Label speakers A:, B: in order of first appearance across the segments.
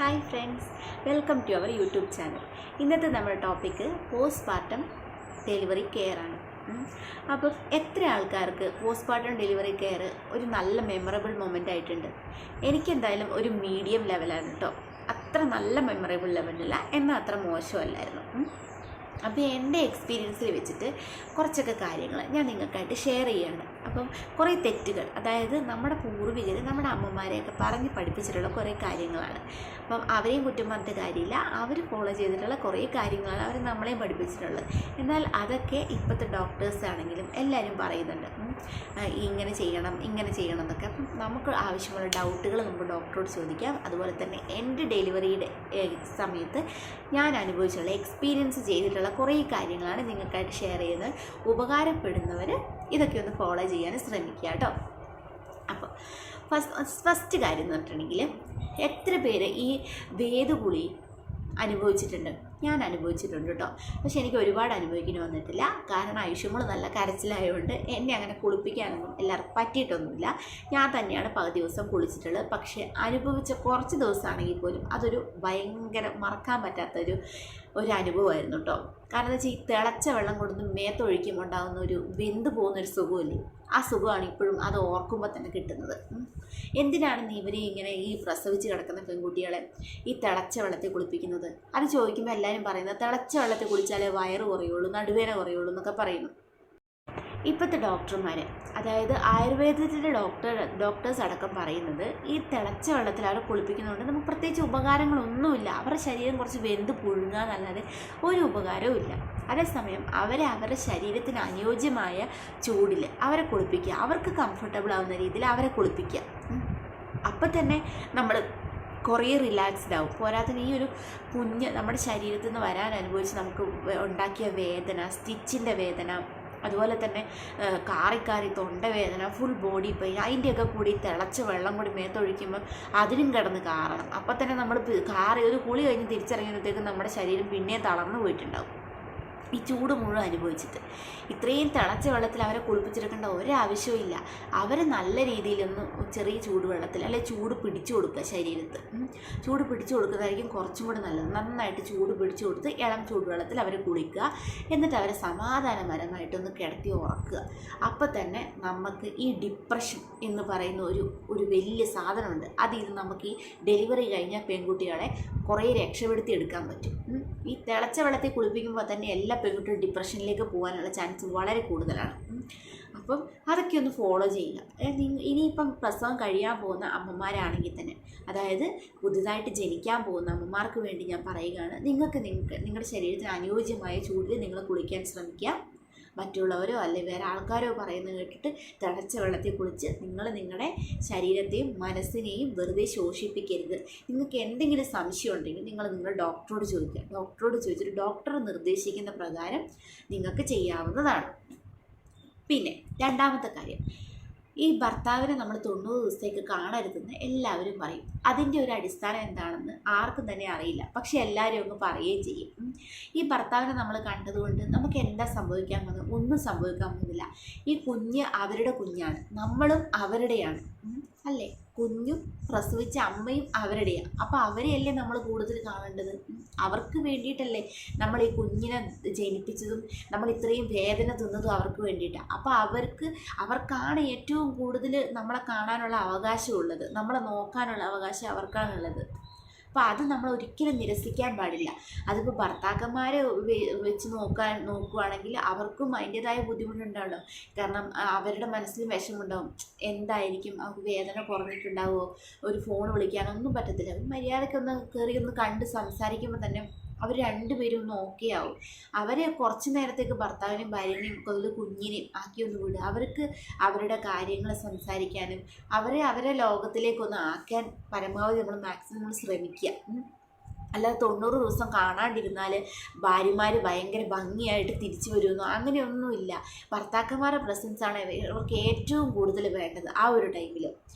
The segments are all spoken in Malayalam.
A: Hi friends, welcome to our YouTube channel. ഇന്നത്തെ നമ്മുടെ ടോപ്പിക്ക് പോസ്റ്റ്പാർട്ടം ഡെലിവറി കെയർ ആണ്. അപ്പം എത്ര ആൾക്കാർക്ക് പോസ്റ്റ്പാർട്ടം ഡെലിവറി കെയർ ഒരു നല്ല മെമ്മറബിൾ മൊമെൻ്റ് ആയിട്ടുണ്ട്? എനിക്കെന്തായാലും ഒരു മീഡിയം ലെവലാണ് കേട്ടോ. അത്ര നല്ല മെമ്മറബിൾ ലെവലല്ല, എന്നാൽ അത്ര മോശമല്ലായിരുന്നു. അപ്പോൾ എൻ്റെ എക്സ്പീരിയൻസിൽ വെച്ചിട്ട് കുറച്ചൊക്കെ കാര്യങ്ങൾ ഞാൻ നിങ്ങൾക്കായിട്ട് ഷെയർ ചെയ്യുകയാണ്. അപ്പം കുറേ തെറ്റുകൾ, അതായത് നമ്മുടെ പൂർവികർ നമ്മുടെ അമ്മമാരെയൊക്കെ പറഞ്ഞ് പഠിപ്പിച്ചിട്ടുള്ള കുറേ കാര്യങ്ങളാണ്. അപ്പം അവരെയും കുറ്റം പറഞ്ഞിട്ട് കാര്യമില്ല, അവർ ഫോളോ ചെയ്തിട്ടുള്ള കുറേ കാര്യങ്ങളാണ് അവർ നമ്മളെയും പഠിപ്പിച്ചിട്ടുള്ളത്. എന്നാൽ അതൊക്കെ ഇപ്പോഴത്തെ ഡോക്ടേഴ്സ് ആണെങ്കിലും എല്ലാവരും പറയുന്നുണ്ട്, ഇങ്ങനെ ചെയ്യണം എന്നൊക്കെ. അപ്പം നമുക്ക് ആവശ്യമുള്ള ഡൗട്ടുകൾ നമുക്ക് ഡോക്ടറോട് ചോദിക്കാം. അതുപോലെ തന്നെ എൻ്റെ ഡെലിവറിയുടെ സമയത്ത് ഞാൻ അനുഭവിച്ചുള്ള എക്സ്പീരിയൻസ് ചെയ്തിട്ടുള്ള കുറേ കാര്യങ്ങളാണ് നിങ്ങൾക്കായിട്ട് ഷെയർ ചെയ്യുന്നത്. ഉപകാരപ്പെടുന്നവർ ഇതൊക്കെ ഒന്ന് ഫോളോ ചെയ്യാൻ ശ്രമിക്കുക കേട്ടോ. അപ്പോൾ ഫസ്റ്റ് കാര്യം എന്ന് പറഞ്ഞിട്ടുണ്ടെങ്കിൽ, എത്ര പേര് ഈ വേദഗുളി അനുഭവിച്ചിട്ടുണ്ട്? ഞാൻ അനുഭവിച്ചിട്ടുണ്ട് കേട്ടോ. പക്ഷെ എനിക്ക് ഒരുപാട് അനുഭവിക്കേണ്ടി വന്നിട്ടില്ല. കാരണം ആയുഷ്യമോൾ നല്ല കരച്ചിലായതുകൊണ്ട് എന്നെ അങ്ങനെ കുളിപ്പിക്കാനൊന്നും എല്ലാവർക്കും പറ്റിയിട്ടൊന്നുമില്ല. ഞാൻ തന്നെയാണ് പകുതി ദിവസം കുളിച്ചിട്ടുള്ളത്. പക്ഷേ അനുഭവിച്ച കുറച്ച് ദിവസമാണെങ്കിൽ പോലും അതൊരു ഭയങ്കര മറക്കാൻ പറ്റാത്തൊരു അനുഭവമായിരുന്നു കേട്ടോ. കാരണം എന്താ വെച്ചാൽ, ഈ തിളച്ച വെള്ളം കൊടുത്ത് മേത്തൊഴിക്കുമ്പോൾ ഉണ്ടാകുന്ന ഒരു വെന്ത് പോകുന്നൊരു സുഖമില്ലേ, ആ സുഖമാണ് ഇപ്പോഴും അത് ഓർക്കുമ്പോൾ തന്നെ കിട്ടുന്നത്. എന്തിനാണ് ഇവരെ ഇങ്ങനെ ഈ പ്രസവിച്ച് കിടക്കുന്ന പെൺകുട്ടികളെ ഈ തിളച്ച വെള്ളത്തിൽ കുളിപ്പിക്കുന്നത്? അത് ചോദിക്കുമ്പോൾ എല്ലാവരും പറയുന്നത് തിളച്ച വെള്ളത്തിൽ കുളിച്ചാലേ വയറ് കുറയുള്ളൂ, നടുവേദന കുറയുള്ളൂ എന്നൊക്കെ പറയുന്നു. ഇപ്പോഴത്തെ ഡോക്ടർമാർ, അതായത് ആയുർവേദത്തിൻ്റെ ഡോക്ടേഴ്സ് അടക്കം പറയുന്നത്, ഈ തിളച്ച വെള്ളത്തിൽ അവരെ കുളിപ്പിക്കുന്നതുകൊണ്ട് നമുക്ക് പ്രത്യേകിച്ച് ഉപകാരങ്ങളൊന്നുമില്ല. അവരുടെ ശരീരം കുറച്ച് വെന്ത് പുഴുങ്ങുക എന്നല്ലാതെ ഒരു ഉപകാരവും ഇല്ല. അതേസമയം അവരുടെ ശരീരത്തിന് അനുയോജ്യമായ ചൂടിൽ അവരെ കുളിപ്പിക്കുക, അവർക്ക് കംഫർട്ടബിൾ ആവുന്ന രീതിയിൽ അവരെ കുളിപ്പിക്കുക. അപ്പം തന്നെ നമ്മൾ കുറേ റിലാക്സ്ഡ് ആവും. പോരാത്തിന് ഈ ഒരു കുഞ്ഞ് നമ്മുടെ ശരീരത്തിൽ നിന്ന് വരാൻ അനുഭവിച്ച് നമുക്ക് ഉണ്ടാക്കിയ വേദന, സ്റ്റിച്ചിൻ്റെ വേദന, അതുപോലെ തന്നെ കാറി തൊണ്ടവേദന, ഫുൾ ബോഡി പെയിൻ, അതിൻ്റെയൊക്കെ കൂടി തിളച്ച വെള്ളം കൂടി മേത്തൊഴിക്കുമ്പോൾ അതിനും കിടന്ന് കാറണം. അപ്പം തന്നെ നമ്മൾ ഒരു കുളി കഴിഞ്ഞ് തിരിച്ചിറങ്ങുമ്പോഴത്തേക്കും നമ്മുടെ ശരീരം പിന്നെയും തളർന്നു പോയിട്ടുണ്ടാവും ഈ ചൂട് മുഴുവൻ അനുഭവിച്ചിട്ട്. ഇത്രയും തിളച്ച വെള്ളത്തിൽ അവരെ കുളിപ്പിച്ചെടുക്കേണ്ട ഒരാവശ്യവും ഇല്ല. അവർ നല്ല രീതിയിലൊന്ന് ചെറിയ ചൂടുവെള്ളത്തിൽ അല്ലെങ്കിൽ ചൂട് പിടിച്ചു കൊടുക്കുക ശരീരത്ത്. ചൂട് പിടിച്ചു കൊടുക്കുന്നതായിരിക്കും കുറച്ചും കൂടി നല്ലത്. നന്നായിട്ട് ചൂട് പിടിച്ചു കൊടുത്ത് ഇളം ചൂടുവെള്ളത്തിൽ അവർ കുളിക്കുക. എന്നിട്ട് അവരെ സമാധാനപരമായിട്ടൊന്ന് കിടത്തി ഉറക്കുക. അപ്പം തന്നെ നമുക്ക് ഈ ഡിപ്രഷൻ എന്ന് പറയുന്ന ഒരു വലിയ സാധനമുണ്ട്. അതിൽ നമുക്ക് ഈ ഡെലിവറി കഴിഞ്ഞ പെൺകുട്ടികളെ കുറേ രക്ഷപ്പെടുത്തി എടുക്കാൻ പറ്റും. ഈ തിളച്ച വെള്ളത്തിൽ കുളിപ്പിക്കുമ്പോൾ തന്നെ എല്ലാ പെൺകുട്ടികളും ഡിപ്രഷനിലേക്ക് പോകാനുള്ള ചാൻസ് വളരെ കൂടുതലാണ്. അപ്പം അതൊക്കെ ഒന്ന് ഫോളോ ചെയ്യുക. ഇനിയിപ്പം പ്രസവം കഴിയാൻ പോകുന്ന അമ്മമാരാണെങ്കിൽ തന്നെ, അതായത് പുതുതായിട്ട് ജനിക്കാൻ പോകുന്ന അമ്മമാർക്ക് വേണ്ടി ഞാൻ പറയുകയാണ്, നിങ്ങളുടെ ശരീരത്തിന് അനുയോജ്യമായ ചൂടിൽ നിങ്ങൾ കുളിക്കാൻ ശ്രമിക്കുക. മറ്റുള്ളവരോ അല്ലെങ്കിൽ വേറെ ആൾക്കാരോ പറയുന്നത് കേട്ടിട്ട് തിളച്ച വെള്ളത്തിൽ കുളിച്ച് നിങ്ങളുടെ ശരീരത്തെയും മനസ്സിനെയും വെറുതെ ശോഷിപ്പിക്കരുത്. നിങ്ങൾക്ക് എന്തെങ്കിലും സംശയം ഉണ്ടെങ്കിൽ നിങ്ങളുടെ ഡോക്ടറോട് ചോദിക്കുക. ഡോക്ടറോട് ചോദിച്ചിട്ട് ഡോക്ടർ നിർദ്ദേശിക്കുന്ന പ്രകാരം നിങ്ങൾക്ക് ചെയ്യാവുന്നതാണ്. പിന്നെ രണ്ടാമത്തെ കാര്യം, ഈ ഭർത്താവിനെ നമ്മൾ 90 ദിവസത്തേക്ക് കാണരുതെന്ന് എല്ലാവരും പറയും. അതിൻ്റെ ഒരു അടിസ്ഥാനം എന്താണെന്ന് ആർക്കും തന്നെ അറിയില്ല, പക്ഷെ എല്ലാവരും അങ്ങ് പറയുകയും ചെയ്യും. ഈ ഭർത്താവിനെ നമ്മൾ കണ്ടതുകൊണ്ട് നമുക്ക് എന്താ സംഭവിക്കാൻ പോകുന്നത്? ഒന്നും സംഭവിക്കാൻ പോകുന്നില്ല. ഈ കുഞ്ഞ് അവരുടെ കുഞ്ഞാണ്, നമ്മളും അവരുടെയാണ് അല്ലേ? കുഞ്ഞും പ്രസവിച്ച അമ്മയും അവരുടെയാണ്. അപ്പോൾ അവരെയല്ലേ നമ്മൾ കൂടുതൽ കാണേണ്ടത്? അവർക്ക് വേണ്ടിയിട്ടല്ലേ നമ്മൾ ഈ കുഞ്ഞിനെ ജനിപ്പിച്ചതും നമ്മൾ ഇത്രയും വേദന തിന്നതും അവർക്ക് വേണ്ടിയിട്ടാണ്. അപ്പോൾ അവർക്കാണ് ഏറ്റവും കൂടുതൽ നമ്മളെ കാണാനുള്ള അവകാശമുള്ളത്, നമ്മളെ നോക്കാനുള്ള അവകാശം അവർക്കാണുള്ളത്. അപ്പോൾ അത് നമ്മൾ ഒരിക്കലും നിരസിക്കാൻ പാടില്ല. അതിപ്പോൾ ഭർത്താക്കന്മാരെ വെച്ച് നോക്കുകയാണെങ്കിൽ അവർക്കും അതിൻ്റേതായ ബുദ്ധിമുട്ടുണ്ടാവണം. കാരണം അവരുടെ മനസ്സിലും വിഷമുണ്ടാവും. എന്തായിരിക്കും, അവർക്ക് വേദന കുറഞ്ഞിട്ടുണ്ടാവുമോ, ഒരു ഫോൺ വിളിക്കാനൊന്നും പറ്റത്തില്ല. മര്യാദയ്ക്കൊന്ന് കയറി ഒന്ന് കണ്ട് സംസാരിക്കുമ്പോൾ തന്നെ അവർ രണ്ടുപേരും ഒന്ന് ഓക്കെ ആവും. അവരെ കുറച്ച് നേരത്തേക്ക് ഭർത്താവിനെയും ഭാര്യനെയും അതുപോലെ കുഞ്ഞിനെയും ആക്കി ഒന്ന് വിടുക. അവർക്ക് അവരുടെ കാര്യങ്ങൾ സംസാരിക്കാനും അവരെ ലോകത്തിലേക്കൊന്ന് ആക്കാൻ പരമാവധി മാക്സിമം ശ്രമിക്കുക. അല്ലാതെ 90 ദിവസം കാണാണ്ടിരുന്നാൽ ഭാര്യമാർ ഭയങ്കര ഭംഗിയായിട്ട് തിരിച്ചു വരുമെന്നോ അങ്ങനെയൊന്നുമില്ല. ഭർത്താക്കന്മാരുടെ പ്രസൻസാണ് അവർക്ക് ഏറ്റവും കൂടുതൽ വേണ്ടത് ആ ഒരു ടൈമിൽ.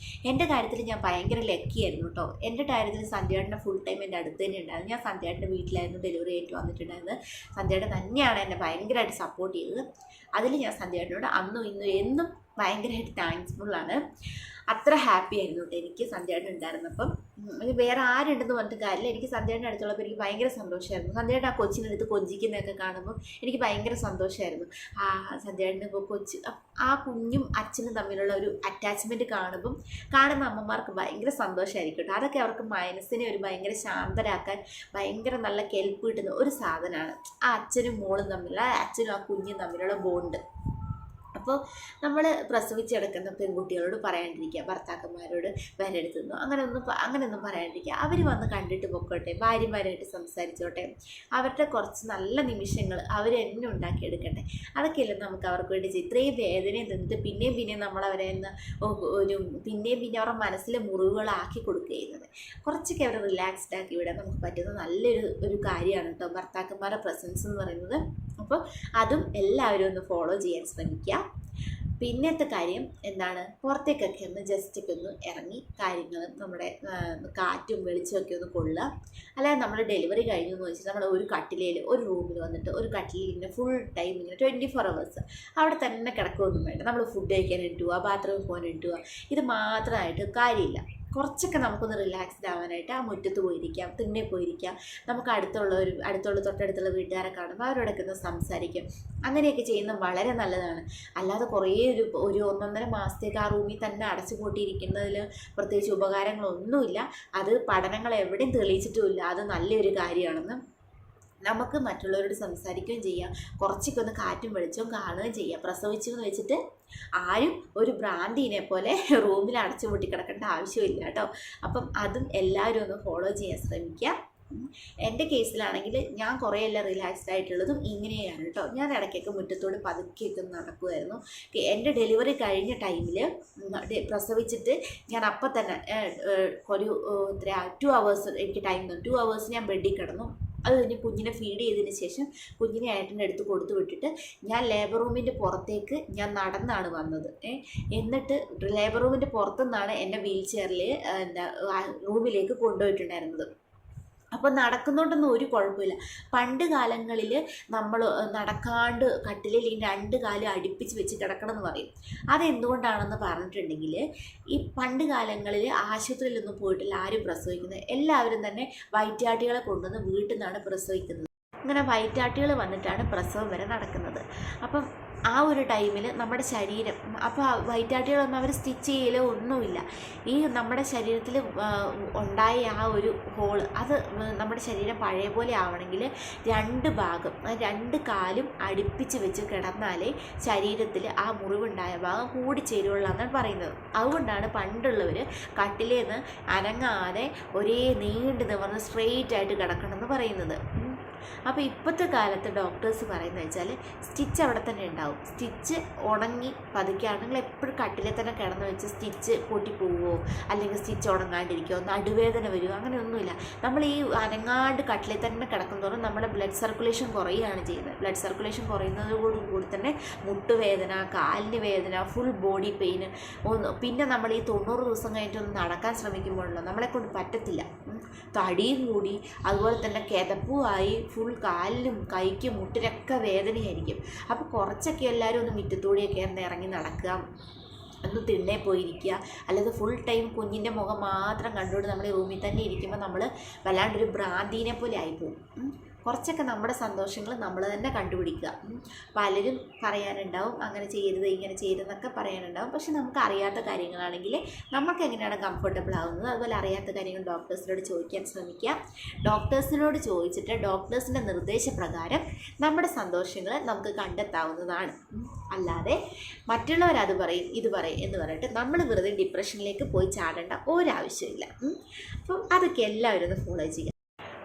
A: എൻ്റെ കാര്യത്തിൽ ഞാൻ ഭയങ്കര ലക്കിയായിരുന്നു കേട്ടോ. എൻ്റെ കാര്യത്തിൽ സന്ധ്യേട്ടൻ്റെ ഫുൾ ടൈം എൻ്റെ അടുത്ത് തന്നെ ഉണ്ടായിരുന്നു. ഞാൻ സന്ധ്യേട്ടൻ്റെ വീട്ടിലായിരുന്നു ഡെലിവറി ആയിട്ട് വന്നിട്ടുണ്ടായിരുന്നത്. സന്ധ്യേട്ടൻ തന്നെയാണ് എന്നെ ഭയങ്കരമായിട്ട് സപ്പോർട്ട് ചെയ്തത്. അതിൽ ഞാൻ സന്ധ്യേട്ടനോട് അന്നും ഇന്നും എന്നും ഭയങ്കരമായിട്ട് താങ്ക്സ്ഫുള്ളാണ്. അത്ര ഹാപ്പി ആയിരുന്നു എനിക്ക് സന്ധ്യേട്ടൻ ഉണ്ടായിരുന്നപ്പം. വേറെ ആരുണ്ടെന്ന് പറഞ്ഞിട്ട് കാര്യമില്ല. എനിക്ക് സന്ധ്യേട്ടൻ്റെ അടുത്തുള്ളപ്പോൾ എനിക്ക് ഭയങ്കര സന്തോഷമായിരുന്നു. സന്ധ്യേട്ടൻ ആ കൊച്ചിനെടുത്ത് കൊഞ്ചിക്കുന്നതൊക്കെ കാണുമ്പോൾ എനിക്ക് ഭയങ്കര സന്തോഷമായിരുന്നു. സന്ധ്യേട്ടന് ഇപ്പോൾ ആ കുഞ്ഞും അച്ഛനും തമ്മിലുള്ള ഒരു അറ്റാച്ച്മെൻറ്റ് കാണുന്ന അമ്മമാർക്ക് ഭയങ്കര സന്തോഷമായിരിക്കും കേട്ടോ. അതൊക്കെ അവർക്ക് മനസ്സിനെ ഒരു ഭയങ്കര ശാന്തരാക്കാൻ ഭയങ്കര നല്ല കെൽപ്പ് കിട്ടുന്ന ഒരു സാധനമാണ് ആ അച്ഛനും മോളും തമ്മിലുള്ള, അച്ഛനും ആ കുഞ്ഞും തമ്മിലുള്ള ബോണ്ട്. അപ്പോൾ നമ്മൾ പ്രസവിച്ചെടുക്കുന്ന പെൺകുട്ടികളോട് പറയാണ്ടിരിക്കുക, ഭർത്താക്കന്മാരോട് വരെടുത്തുന്നു അങ്ങനെയൊന്നും പറയാണ്ടിരിക്കുക. അവർ വന്ന് കണ്ടിട്ട് പൊക്കോട്ടെ, ഭാര്യമാരായിട്ട് സംസാരിച്ചോട്ടെ, അവരുടെ കുറച്ച് നല്ല നിമിഷങ്ങൾ അവർ എന്നെ ഉണ്ടാക്കിയെടുക്കട്ടെ. അതൊക്കെയല്ലേ നമുക്ക് അവർക്ക് വേണ്ടി ഇത്രയും വേദനയും തന്നിട്ട് പിന്നെയും നമ്മളവരെ പിന്നെയും അവരുടെ മനസ്സിലെ മുറിവുകളാക്കി കൊടുക്കുക ചെയ്യുന്നത്. കുറച്ചൊക്കെ അവർ റിലാക്സ്ഡ് ആക്കി വിടാൻ നമുക്ക് പറ്റുന്ന നല്ലൊരു കാര്യമാണ് കേട്ടോ ഭർത്താക്കന്മാരുടെ പ്രസൻസ് എന്ന് പറയുന്നത്. അപ്പോൾ അതും എല്ലാവരും ഒന്ന് ഫോളോ ചെയ്യാൻ ശ്രമിക്കുക. പിന്നത്തെ കാര്യം എന്താണ്, പുറത്തേക്കൊക്കെ ഒന്ന് ജസ്റ്റൊക്കെ ഒന്ന് ഇറങ്ങി കാര്യങ്ങൾ നമ്മുടെ കാറ്റും വെളിച്ചമൊക്കെ ഒന്ന് കൊള്ളുക. അല്ലാതെ നമ്മൾ ഡെലിവറി കഴിഞ്ഞു എന്ന് വെച്ചാൽ നമ്മൾ ഒരു കട്ടിലയിൽ ഒരു റൂമിൽ വന്നിട്ട് ഒരു കട്ടിലിൽ ഇങ്ങനെ ഫുൾ ടൈം ഇങ്ങനെ 24 hours അവിടെ തന്നെ കിടക്കുകയൊന്നും വേണ്ട. നമ്മൾ ഫുഡ് കഴിക്കാൻ ഇട്ടുക, ബാത്റൂമിൽ പോകാൻ ഇട്ടുക, ഇത് മാത്രമായിട്ട് കാര്യമില്ല. കുറച്ചൊക്കെ നമുക്കൊന്ന് റിലാക്സ്ഡ് ആവാനായിട്ട് ആ മുറ്റത്ത് പോയിരിക്കാം, തിണ്ണെ പോയിരിക്കാം, നമുക്ക് തൊട്ടടുത്തുള്ള വീട്ടുകാരെ കാണുമ്പോൾ അവരോടൊക്കെ ഒന്ന് സംസാരിക്കും. അങ്ങനെയൊക്കെ ചെയ്യുന്നത് വളരെ നല്ലതാണ്. അല്ലാതെ കുറേ ഒരു 1.5 മാസത്തേക്ക് ആ റൂമിൽ തന്നെ അടച്ചു പൂട്ടിയിരിക്കുന്നതിൽ പ്രത്യേകിച്ച് ഉപകാരങ്ങളൊന്നുമില്ല. അത് പഠനങ്ങൾ എവിടെയും തെളിയിച്ചിട്ടുമില്ല അത് നല്ലൊരു കാര്യമാണെന്ന്. നമുക്ക് മറ്റുള്ളവരോട് സംസാരിക്കുകയും ചെയ്യാം, കുറച്ചൊക്കെ ഒന്ന് കാറ്റും വെളിച്ചവും കാണുകയും ചെയ്യാം. പ്രസവിച്ചു എന്ന് വെച്ചിട്ട് ആരും ഒരു ഭ്രാന്തിനെ പോലെ റൂമിൽ അടച്ചു പൂട്ടി കിടക്കേണ്ട ആവശ്യമില്ല കേട്ടോ. അപ്പം അതും എല്ലാവരും ഒന്ന് ഫോളോ ചെയ്യാൻ ശ്രമിക്കുക. എൻ്റെ കേസിലാണെങ്കിൽ ഞാൻ കുറേയെല്ലാം റിലാക്സ്ഡ് ആയിട്ടുള്ളതും ഇങ്ങനെയാണ് കേട്ടോ. ഞാൻ ഇടയ്ക്കൊക്കെ മുറ്റത്തോട് പതുക്കെയൊക്കെ നടക്കുമായിരുന്നു. എൻ്റെ ഡെലിവറി കഴിഞ്ഞ ടൈമിൽ പ്രസവിച്ചിട്ട് ഞാൻ അപ്പം തന്നെ ഒരു 2 hours എനിക്ക് ടൈം തന്നു. 2 hours ഞാൻ ബെഡിൽ കിടന്നു. അത് കഴിഞ്ഞ് കുഞ്ഞിനെ ഫീഡ് ചെയ്തതിന് ശേഷം കുഞ്ഞിനെ ഏട്ടൻ്റെ അടുത്ത് കൊടുത്തു വിട്ടിട്ട് ഞാൻ ലേബർ റൂമിൻ്റെ പുറത്തേക്ക് ഞാൻ നടന്നാണ് വന്നത്. എന്നിട്ട് ലേബർ റൂമിൻ്റെ പുറത്തുനിന്നാണ് എന്നെ വീൽ ചെയറിൽ റൂമിലേക്ക് കൊണ്ടുപോയിട്ടുണ്ടായിരുന്നത്. അപ്പോൾ നടക്കുന്നതുകൊണ്ടൊന്നും ഒരു കുഴപ്പമില്ല. പണ്ട് കാലങ്ങളിൽ നമ്മൾ നടക്കാണ്ട് കട്ടിലിൽ 2 കാലും അടുപ്പിച്ച് വെച്ച് കിടക്കണം എന്ന് പറയും. അതെന്തുകൊണ്ടാണെന്ന് പറഞ്ഞിട്ടുണ്ടെങ്കിൽ ഈ പണ്ട് കാലങ്ങളിൽ ആശുപത്രിയിലൊന്നും പോയിട്ടില്ല ആരും പ്രസവിക്കുന്നത്. എല്ലാവരും തന്നെ വയറ്റാട്ടികളെ കൊണ്ടുവന്ന് വീട്ടിൽ നിന്നാണ് പ്രസവിക്കുന്നത്. അങ്ങനെ വയറ്റാട്ടികൾ വന്നിട്ടാണ് പ്രസവം വരെ നടക്കുന്നത്. അപ്പം ആ ഒരു ടൈമിൽ നമ്മുടെ ശരീരം, അപ്പോൾ വയറ്റാട്ടികളൊന്നും അവർ സ്റ്റിച്ച് ചെയ്യലോ ഒന്നുമില്ല. ഈ നമ്മുടെ ശരീരത്തിൽ ഉണ്ടായ ആ ഒരു ഹോള് അത് നമ്മുടെ ശരീരം പഴയ പോലെ ആവണമെങ്കിൽ 2 ഭാഗം 2 കാലും അടുപ്പിച്ച് വെച്ച് കിടന്നാലേ ശരീരത്തിൽ ആ മുറിവുണ്ടായ ഭാഗം കൂടിച്ചേരുള്ളൂ എന്നാണ് പറയുന്നത്. അതുകൊണ്ടാണ് പണ്ടുള്ളവർ കട്ടിലേന്ന് അനങ്ങാതെ ഒരേ നീണ്ടു നിവർന്ന് സ്ട്രെയിറ്റ് ആയിട്ട് കിടക്കണമെന്ന് പറയുന്നത്. അപ്പോൾ ഇപ്പോഴത്തെ കാലത്ത് ഡോക്ടേഴ്സ് പറയുന്നത് വെച്ചാൽ സ്റ്റിച്ച് അവിടെ തന്നെ ഉണ്ടാവും. സ്റ്റിച്ച് ഉണങ്ങി പതുക്കുകയാണെങ്കിൽ എപ്പോഴും കട്ടിലെ തന്നെ കിടന്ന് വെച്ച് സ്റ്റിച്ച് പൊട്ടിപ്പോവുമോ അല്ലെങ്കിൽ സ്റ്റിച്ച് ഉണങ്ങാണ്ടിരിക്കുമോ, നടുവേദന വരുമോ, അങ്ങനെയൊന്നുമില്ല. നമ്മൾ ഈ അനങ്ങാണ്ട് കട്ടിലെ തന്നെ കിടക്കുന്നതോറും നമ്മുടെ ബ്ലഡ് സർക്കുലേഷൻ കുറയുകയാണ് ചെയ്യുന്നത്. ബ്ലഡ് സർക്കുലേഷൻ കുറയുന്നതോടുകൂടി തന്നെ മുട്ടുവേദന, കാലിന് വേദന, ഫുൾ ബോഡി പെയിന്. പിന്നെ നമ്മൾ ഈ 90 ദിവസം കഴിഞ്ഞിട്ടൊന്ന് നടക്കാൻ ശ്രമിക്കുമ്പോഴല്ലോ നമ്മളെക്കൊണ്ട് പറ്റത്തില്ല. തടിയും കൂടി അതുപോലെ തന്നെ കിതപ്പുമായി ഫുൾ കാലിലും കൈക്കും മുട്ടിനൊക്കെ വേദനയായിരിക്കും. അപ്പോൾ കുറച്ചൊക്കെ എല്ലാവരും ഒന്ന് മുറ്റത്തൂടെയൊക്കെ ഇറങ്ങി നടക്കുക, ഒന്ന് തിണ്ണേ പോയിരിക്കുക. അല്ലാതെ ഫുൾ ടൈം കുഞ്ഞിൻ്റെ മുഖം മാത്രം കണ്ടുകൊണ്ട് നമ്മൾ റൂമിൽ തന്നെ ഇരിക്കുമ്പോൾ നമ്മൾ വല്ലാണ്ടൊരു ഭ്രാന്തീനെ പോലെ ആയിപ്പോവും. കുറച്ചൊക്കെ നമ്മുടെ സന്തോഷങ്ങൾ നമ്മൾ തന്നെ കണ്ടുപിടിക്കുക. പലരും പറയാനുണ്ടാവും അങ്ങനെ ചെയ്യരുത് ഇങ്ങനെ ചെയ്യരുതെന്നൊക്കെ പറയാനുണ്ടാവും. പക്ഷെ നമുക്ക് അറിയാത്ത കാര്യങ്ങളാണെങ്കിൽ നമുക്ക് എങ്ങനെയാണ് കംഫർട്ടബിൾ ആവുന്നത്, അതുപോലെ അറിയാത്ത കാര്യങ്ങൾ ഡോക്ടേഴ്സിനോട് ചോദിക്കാൻ ശ്രമിക്കുക. ഡോക്ടേഴ്സിനോട് ചോദിച്ചിട്ട് ഡോക്ടേഴ്സിൻ്റെ നിർദ്ദേശപ്രകാരം നമ്മുടെ സന്തോഷങ്ങൾ നമുക്ക് കണ്ടെത്താവുന്നതാണ്. അല്ലാതെ മറ്റുള്ളവരത് പറയും ഇത് പറയും എന്ന് പറഞ്ഞിട്ട് നമ്മൾ വെറുതെ ഡിപ്രഷനിലേക്ക് പോയി ചാടേണ്ട ഒരാവശ്യമില്ല. അപ്പം അതൊക്കെ എല്ലാവരും ഒന്ന് ഫോളോ ചെയ്യുക.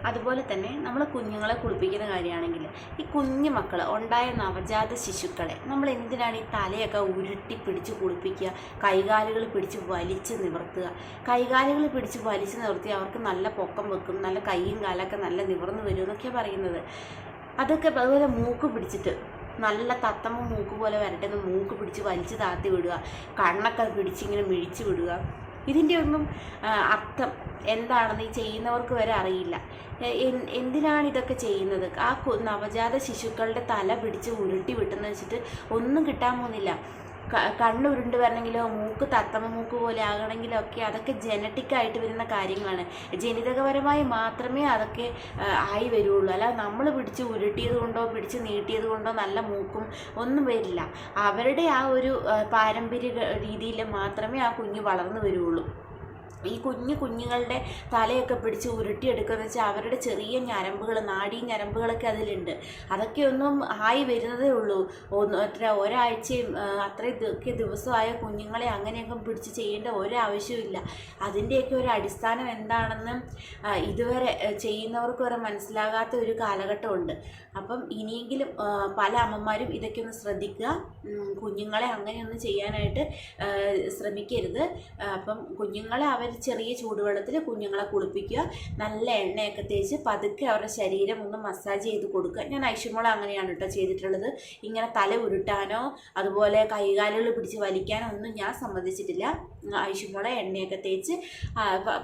A: അതുപോലെ തന്നെ നമ്മൾ കുഞ്ഞുങ്ങളെ കുളിപ്പിക്കുന്ന കാര്യമാണെങ്കിൽ ഈ കുഞ്ഞു മക്കൾ ഉണ്ടായ നവജാത ശിശുക്കളെ നമ്മൾ എന്തിനാണ് ഈ തലയൊക്കെ ഉരുട്ടി പിടിച്ച് കുളിപ്പിക്കുക, കൈകാലുകൾ പിടിച്ച് വലിച്ച് നിവർത്തുക. കൈകാലുകൾ പിടിച്ച് വലിച്ച് നിവർത്തി അവർക്ക് നല്ല പൊക്കം വെക്കും, നല്ല കൈയും കാലൊക്കെ നല്ല നിവർന്ന് വരും എന്നൊക്കെയാണ് പറയുന്നത്. അതൊക്കെ അതുപോലെ മൂക്ക് പിടിച്ചിട്ട് നല്ല തത്തമ്മ മൂക്ക് പോലെ വരട്ടെന്ന് മൂക്ക് പിടിച്ച് വലിച്ച് താത്തി വിടുക, കണ്ണൊക്കെ പിടിച്ചിങ്ങനെ മിഴിച്ച് വിടുക. ഇതിൻ്റെ ഒന്നും അർത്ഥം എന്താണെന്ന് ഈ ചെയ്യുന്നവർക്ക് വരെ അറിയില്ല. എന്തിനാണ് ഇതൊക്കെ ചെയ്യുന്നത്? ആ നവജാത ശിശുക്കളുടെ തല പിടിച്ച് ഉരുട്ടി വിട്ടെന്ന് വെച്ചിട്ട് ഒന്നും കിട്ടാൻ പോകുന്നില്ല. കണ്ണ് ഉരുണ്ട് വരണമെങ്കിലോ മൂക്ക് തത്തമ്മ മൂക്ക് പോലെ ആകണമെങ്കിലോ ഒക്കെ അതൊക്കെ ജനറ്റിക്കായിട്ട് വരുന്ന കാര്യങ്ങളാണ്. ജനിതകപരമായി മാത്രമേ അതൊക്കെ ആയി വരുള്ളൂ. അല്ലാതെ നമ്മൾ പിടിച്ച് ഉരുട്ടിയത് കൊണ്ടോ പിടിച്ച് നീട്ടിയത് കൊണ്ടോ നല്ല മൂക്കും ഒന്നും വരില്ല. അവരുടെ ആ ഒരു പാരമ്പര്യ രീതിയിൽ മാത്രമേ ആ കുഞ്ഞ് വളർന്നു വരുള്ളൂ. ഈ കുഞ്ഞുങ്ങളുടെ തലയൊക്കെ പിടിച്ച് ഉരുട്ടിയെടുക്കുകയെന്ന് വെച്ചാൽ അവരുടെ ചെറിയ ഞരമ്പുകൾ, നാഡീ ഞരമ്പുകളൊക്കെ അതിലുണ്ട്. അതൊക്കെ ഒന്നും ആയി വരുന്നതേ ഉള്ളൂ. ഒരാഴ്ചയും അത്രയൊക്കെ ദിവസമായ കുഞ്ഞുങ്ങളെ അങ്ങനെയൊക്കെ പിടിച്ച് ചെയ്യേണ്ട ഒരാവശ്യമില്ല. അതിൻ്റെയൊക്കെ ഒരു അടിസ്ഥാനം എന്താണെന്ന് ഇതുവരെ ചെയ്യുന്നവർക്ക് വരെ മനസ്സിലാകാത്ത ഒരു കാലഘട്ടമുണ്ട്. അപ്പം ഇനിയെങ്കിലും പല അമ്മമാരും ഇതൊക്കെ ഒന്ന് ശ്രദ്ധിക്കുക. കുഞ്ഞുങ്ങളെ അങ്ങനെയൊന്നും ചെയ്യാനായിട്ട് ശ്രമിക്കരുത്. അപ്പം കുഞ്ഞുങ്ങളെ ചെറിയ ചൂടുവെള്ളത്തിൽ കുഞ്ഞുങ്ങളെ കുളിപ്പിക്കുക. നല്ല എണ്ണയൊക്കെ തേച്ച് പതുക്കെ അവരുടെ ശരീരം ഒന്ന് മസാജ് ചെയ്ത് കൊടുക്കുക. ഞാൻ ഐഷുമോളെ അങ്ങനെയാണ് കേട്ടോ ചെയ്തിട്ടുള്ളത്. ഇങ്ങനെ തല ഉരുട്ടാനോ അതുപോലെ കൈകാലുകൾ പിടിച്ച് വലിക്കാനോ ഒന്നും ഞാൻ സമ്മതിച്ചിട്ടില്ല. ഐഷുമോളെ എണ്ണയൊക്കെ തേച്ച്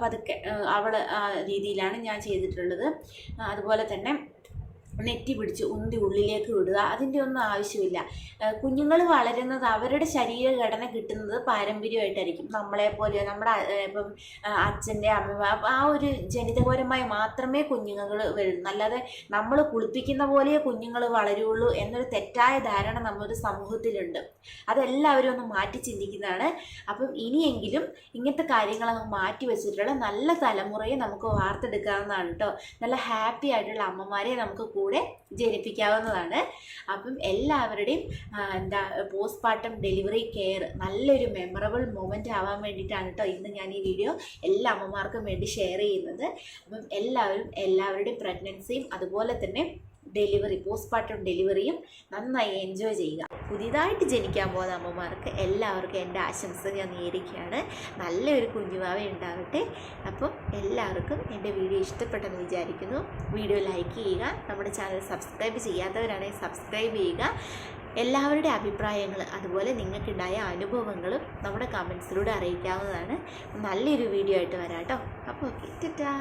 A: പതുക്കെ അവൾ ആ രീതിയിലാണ് ഞാൻ ചെയ്തിട്ടുള്ളത്. അതുപോലെ തന്നെ നെറ്റി പിടിച്ച് ഉന്തി ഉള്ളിലേക്ക് വിടുക, അതിൻ്റെ ഒന്നും ആവശ്യമില്ല. കുഞ്ഞുങ്ങൾ വളരുന്നത് അവരുടെ ശരീരഘടന കിട്ടുന്നത് പാരമ്പര്യമായിട്ടായിരിക്കും. നമ്മളെപ്പോലെ നമ്മുടെ ഇപ്പം അച്ഛൻ്റെ അമ്മ ആ ഒരു ജനിതകപരമായി മാത്രമേ കുഞ്ഞുങ്ങൾ വരുള്ളൂ. അല്ലാതെ നമ്മൾ കുളിപ്പിക്കുന്ന പോലെ കുഞ്ഞുങ്ങൾ വളരുള്ളൂ എന്നൊരു തെറ്റായ ധാരണ നമ്മുടെ സമൂഹത്തിലുണ്ട്. അതെല്ലാവരും ഒന്ന് മാറ്റി ചിന്തിക്കുന്നതാണ്. അപ്പം ഇനിയെങ്കിലും ഇങ്ങനത്തെ കാര്യങ്ങളൊക്കെ മാറ്റി വെച്ചിട്ടുള്ള നല്ല തലമുറയെ നമുക്ക് വാർത്തെടുക്കാവുന്നതാണ് കേട്ടോ. നല്ല ഹാപ്പി ആയിട്ടുള്ള അമ്മമാരെ നമുക്ക് കൂടെ ജനിപ്പിക്കാവുന്നതാണ്. അപ്പം എല്ലാവരുടെയും പോസ്റ്റ്മോർട്ടം ഡെലിവറി കെയർ നല്ലൊരു മെമ്മറബിൾ മൊമെൻ്റ് ആവാൻ വേണ്ടിയിട്ടാണ് കേട്ടോ ഇന്ന് ഞാൻ ഈ വീഡിയോ എല്ലാ അമ്മമാർക്കും വേണ്ടി ഷെയർ ചെയ്യുന്നത്. അപ്പം എല്ലാവരുടെയും പ്രഗ്നൻസിയും അതുപോലെ തന്നെ പോസ്റ്റ്മോർട്ടം ഡെലിവറിയും നന്നായി എൻജോയ് ചെയ്യുക. പുതിയതായിട്ട് ജനിക്കാൻ പോകുന്ന അമ്മമാർക്ക് എല്ലാവർക്കും എൻ്റെ ആശംസ ഞാൻ നേരുകയാണ്. നല്ലൊരു കുഞ്ഞുവാവ ഉണ്ടാവട്ടെ. അപ്പം എല്ലാവർക്കും എൻ്റെ വീഡിയോ ഇഷ്ടപ്പെട്ടെന്ന് വിചാരിക്കുന്നു. വീഡിയോ ലൈക്ക് ചെയ്യുക. നമ്മുടെ ചാനൽ സബ്സ്ക്രൈബ് ചെയ്യാത്തവരാണെങ്കിൽ സബ്സ്ക്രൈബ് ചെയ്യുക. എല്ലാവരുടെ അഭിപ്രായങ്ങൾ അതുപോലെ നിങ്ങൾക്കുണ്ടായ അനുഭവങ്ങളും നമ്മുടെ കമൻസിലൂടെ അറിയിക്കാവുന്നതാണ്. നല്ലൊരു വീഡിയോ ആയിട്ട് വരാം കേട്ടോ. അപ്പോൾ ഓക്കെ, ടാറ്റാ.